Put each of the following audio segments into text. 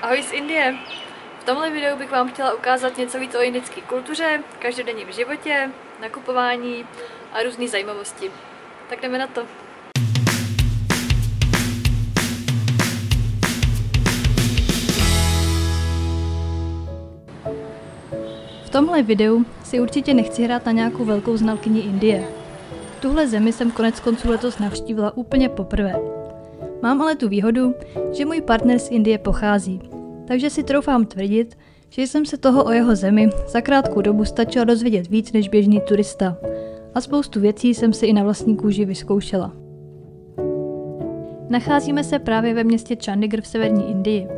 Ahoj z Indie! V tomhle videu bych vám chtěla ukázat něco víc o indické kultuře, každodenním životě, nakupování a různé zajímavosti. Tak jdeme na to! V tomhle videu si určitě nechci hrát na nějakou velkou znalkyni Indie. Tuhle zemi jsem koneckonců letos navštívila úplně poprvé. Mám ale tu výhodu, že můj partner z Indie pochází, takže si troufám tvrdit, že jsem se toho o jeho zemi za krátkou dobu stačila dozvědět víc než běžný turista a spoustu věcí jsem si i na vlastní kůži vyzkoušela. Nacházíme se právě ve městě Chandigarh v severní Indii.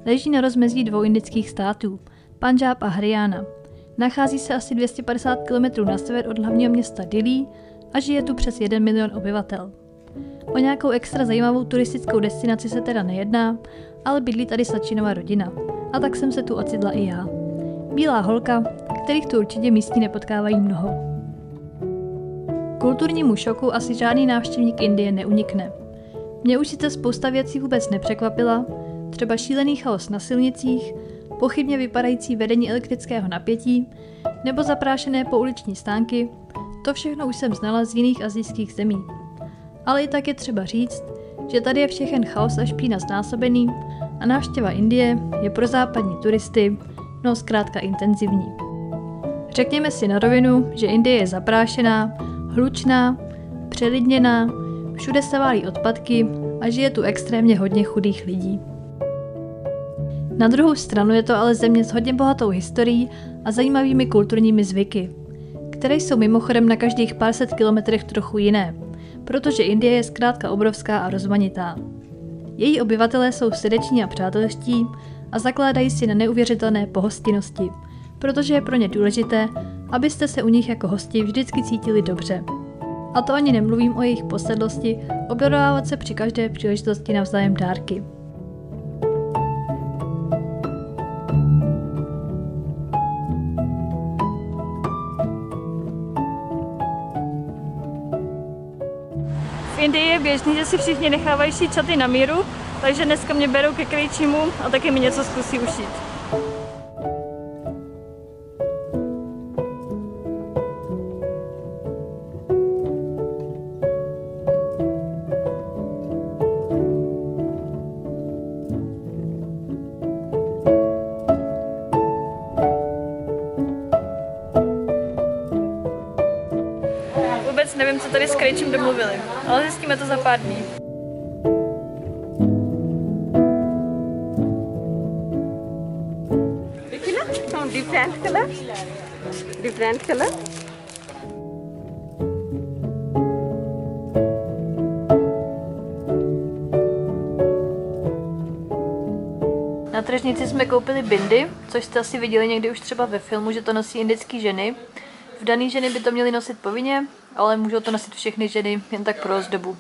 Leží na rozmezí dvou indických států, Pandžáb a Haryána. Nachází se asi 250 km na sever od hlavního města Dillí a žije tu přes 1 milion obyvatel. O nějakou extra zajímavou turistickou destinaci se teda nejedná, ale bydlí tady Sachinova rodina. A tak jsem se tu ocitla i já. Bílá holka, kterých tu určitě místní nepotkávají mnoho. Kulturnímu šoku asi žádný návštěvník Indie neunikne. Mě už sice spousta věcí vůbec nepřekvapila, třeba šílený chaos na silnicích, pochybně vypadající vedení elektrického napětí nebo zaprášené pouliční stánky, to všechno už jsem znala z jiných asijských zemí. Ale i tak je třeba říct, že tady je všechen chaos a špína znásobený a návštěva Indie je pro západní turisty zkrátka intenzivní. Řekněme si na rovinu, že Indie je zaprášená, hlučná, přelidněná, všude se válí odpadky a žije tu extrémně hodně chudých lidí. Na druhou stranu je to ale země s hodně bohatou historií a zajímavými kulturními zvyky, které jsou mimochodem na každých pár set kilometrech trochu jiné, protože Indie je zkrátka obrovská a rozmanitá. Její obyvatelé jsou srdeční a přátelští a zakládají si na neuvěřitelné pohostinnosti, protože je pro ně důležité, abyste se u nich jako hosti vždycky cítili dobře. A to ani nemluvím o jejich posedlosti obdarovávat se při každé příležitosti navzájem dárky. V Indii je běžný, že si všichni nechávají šít šaty na míru, takže dneska mě berou ke krejčímu a taky mi něco zkusí ušít. Vůbec nevím, co tady s krejčím domluvili, ale zjistíme to za pár dní. Different color. Na tržnici jsme koupili bindy, což jste asi viděli někdy už třeba ve filmu, že to nosí indické ženy. Vdané ženy by to měly nosit povinně, ale můžou to nosit všechny ženy jen tak pro ozdobu.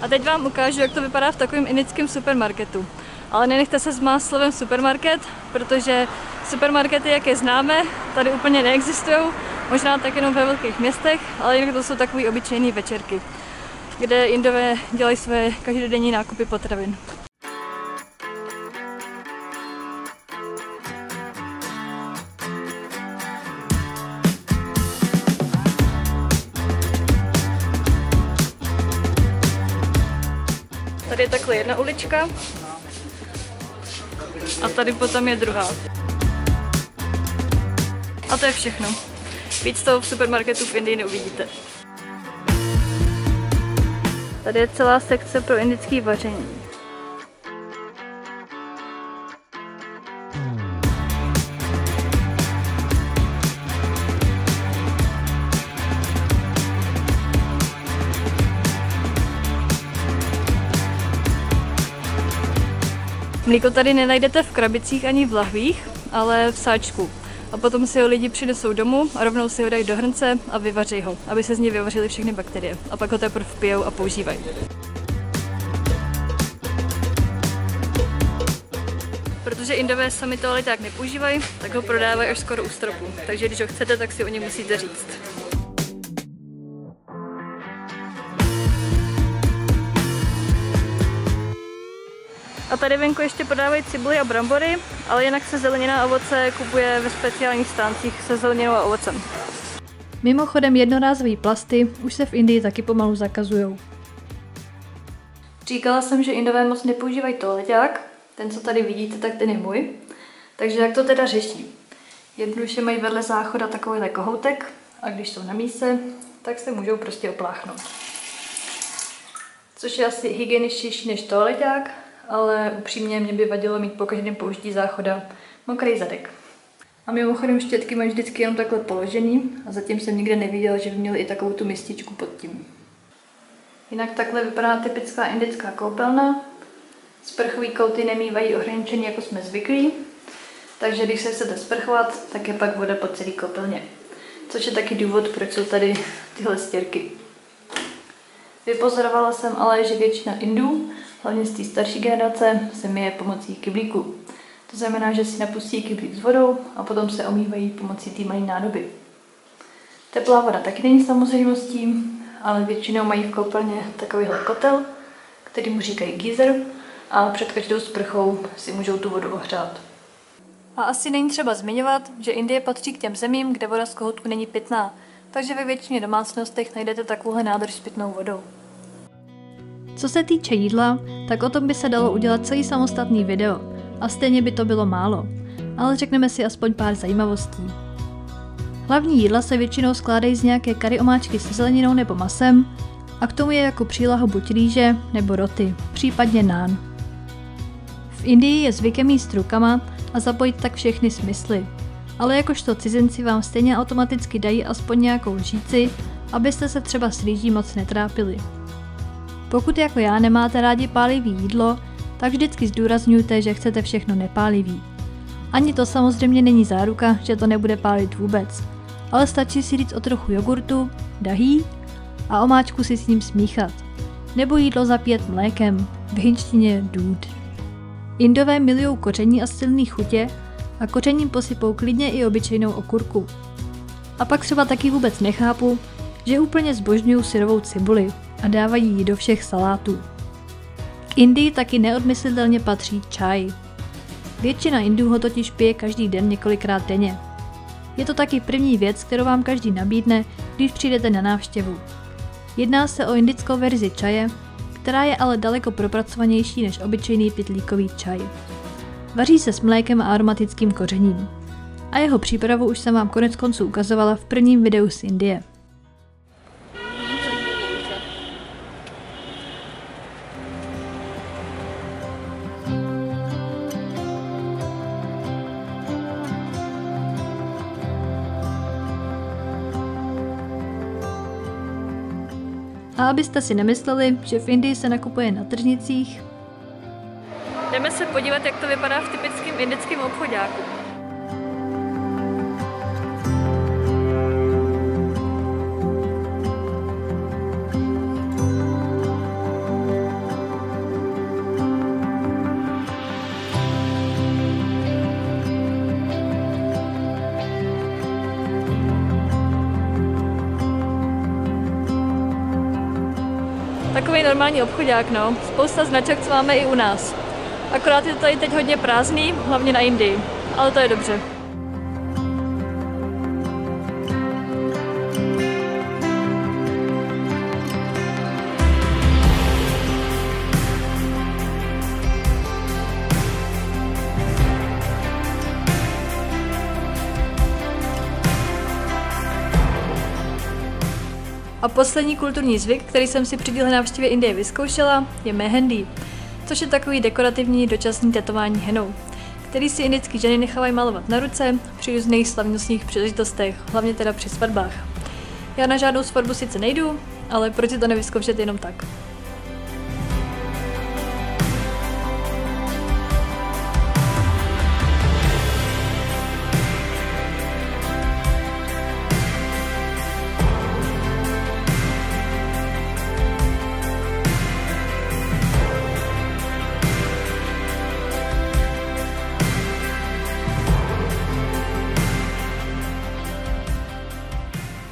A teď vám ukážu, jak to vypadá v takovém indickém supermarketu. Ale nenechte se zmást slovem supermarket, protože supermarkety, jak je známe, tady úplně neexistují. Možná tak jenom ve velkých městech, ale jinak to jsou takové obyčejné večerky, kde Indové dělají své každodenní nákupy potravin. Tady je takhle jedna ulička a tady potom je druhá. A to je všechno. Víc toho v supermarketu v Indii neuvidíte. Tady je celá sekce pro indické vaření. Mlíko tady nenajdete v krabicích ani v lahvích, ale v sáčku. A potom si ho lidi přinesou domů a rovnou si ho dají do hrnce a vyvaří ho, aby se z něj vyvařily všechny bakterie. A pak ho teprve pijou a používají. Protože Indové sami tohle tak nepoužívají, tak ho prodávají až skoro u stropu. Takže když ho chcete, tak si o něm musíte říct. A tady venku ještě prodávají cibuli a brambory, ale jinak se zelenina a ovoce kupuje ve speciálních stáncích se zeleninou a ovocem. Mimochodem jednorázové plasty už se v Indii taky pomalu zakazují. Říkala jsem, že Indové moc nepoužívají toaleťák. Ten, co tady vidíte, tak ten je můj. Takže jak to teda řeší? Jednoduše mají vedle záchoda takovýhle kohoutek a když jsou na míse, tak se můžou prostě opláchnout. Což je asi hygieničtější než toaleťák, ale upřímně mě by vadilo mít po každém použití záchoda mokrý zadek. A mimochodem štětky mají vždycky jenom takhle položený a zatím jsem nikde neviděla, že by měli i takovou tu mističku pod tím. Jinak takhle vypadá typická indická koupelna. Sprchový kouty nemývají ohraničený, jako jsme zvyklí, takže když se chcete sprchovat, tak je pak voda po celé koupelně. Což je taky důvod, proč jsou tady tyhle stěrky. Vypozorovala jsem ale, že většina Indů, hlavně z té starší generace, se myje pomocí kyblíku. To znamená, že si napustí kyblík s vodou a potom se omývají pomocí té malé nádoby. Teplá voda taky není samozřejmostí, ale většinou mají v koupelně takovýhle kotel, který mu říkají geyser, a před každou sprchou si můžou tu vodu ohřát. A asi není třeba zmiňovat, že Indie patří k těm zemím, kde voda z kohoutku není pitná, takže ve většině domácnostech najdete takovouhle nádrž s pitnou vodou. Co se týče jídla, tak o tom by se dalo udělat celý samostatný video a stejně by to bylo málo, ale řekneme si aspoň pár zajímavostí. Hlavní jídla se většinou skládají z nějaké kari omáčky se zeleninou nebo masem a k tomu je jako příloha buď rýže nebo roti, případně nán. V Indii je zvykem jíst rukama a zapojit tak všechny smysly, ale jakožto cizinci vám stejně automaticky dají aspoň nějakou lžíci, abyste se třeba s rýží moc netrápili. Pokud jako já nemáte rádi pálivý jídlo, tak vždycky zdůrazňujte, že chcete všechno nepálivý. Ani to samozřejmě není záruka, že to nebude pálit vůbec, ale stačí si říct o trochu jogurtu, dahí a omáčku si s ním smíchat, nebo jídlo zapít mlékem, v hindštině důd. Indové milují koření a silný chutě a kořením posypou klidně i obyčejnou okurku. A pak třeba taky vůbec nechápu, že úplně zbožňují syrovou cibuli a dávají ji do všech salátů. K Indii taky neodmyslitelně patří čaj. Většina Indů ho totiž pije každý den několikrát denně. Je to taky první věc, kterou vám každý nabídne, když přijdete na návštěvu. Jedná se o indickou verzi čaje, která je ale daleko propracovanější než obyčejný pytlíkový čaj. Vaří se s mlékem a aromatickým kořením. A jeho přípravu už jsem vám koneckonců ukazovala v prvním videu z Indie. A abyste si nemysleli, že v Indii se nakupuje na tržnicích, jdeme se podívat, jak to vypadá v typickém indickém obchoďáku. Takový normální obchoďák, no. Spousta značek, co máme i u nás. Akorát je to tady teď hodně prázdný, hlavně na Indii. Ale to je dobře. A poslední kulturní zvyk, který jsem si při téhle návštěvě Indie vyzkoušela, je mehendi, což je takový dekorativní dočasný tetování henou, který si indické ženy nechávají malovat na ruce při různých slavnostních příležitostech, hlavně teda při svatbách. Já na žádnou svatbu sice nejdu, ale proč si to nevyzkoušet jenom tak?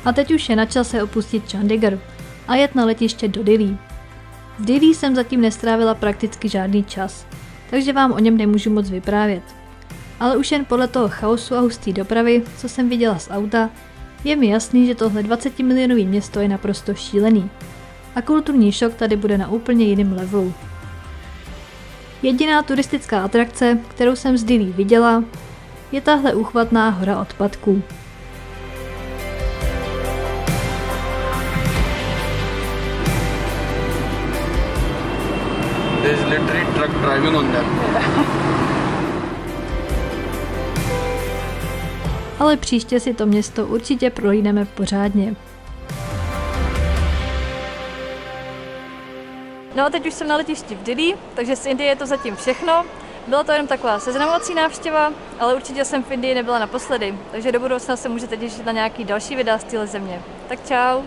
A teď už je na čase opustit Chandigarh a jet na letiště do Dillí. V Dillí jsem zatím nestrávila prakticky žádný čas, takže vám o něm nemůžu moc vyprávět. Ale už jen podle toho chaosu a husté dopravy, co jsem viděla z auta, je mi jasný, že tohle 20-milionový město je naprosto šílený. A kulturní šok tady bude na úplně jiném levelu. Jediná turistická atrakce, kterou jsem z Dillí viděla, je tahle úchvatná hora odpadků. There is literally truck driving on them. Ale příště si to město určitě projdeme pořádně. No a teď už jsem na letišti v Dillí, takže z Indie je to zatím všechno. Byla to jenom taková seznamovací návštěva, ale určitě jsem v Indii nebyla naposledy, takže do budoucna se můžete těšit na nějaký další videa z téhle země. Tak čau!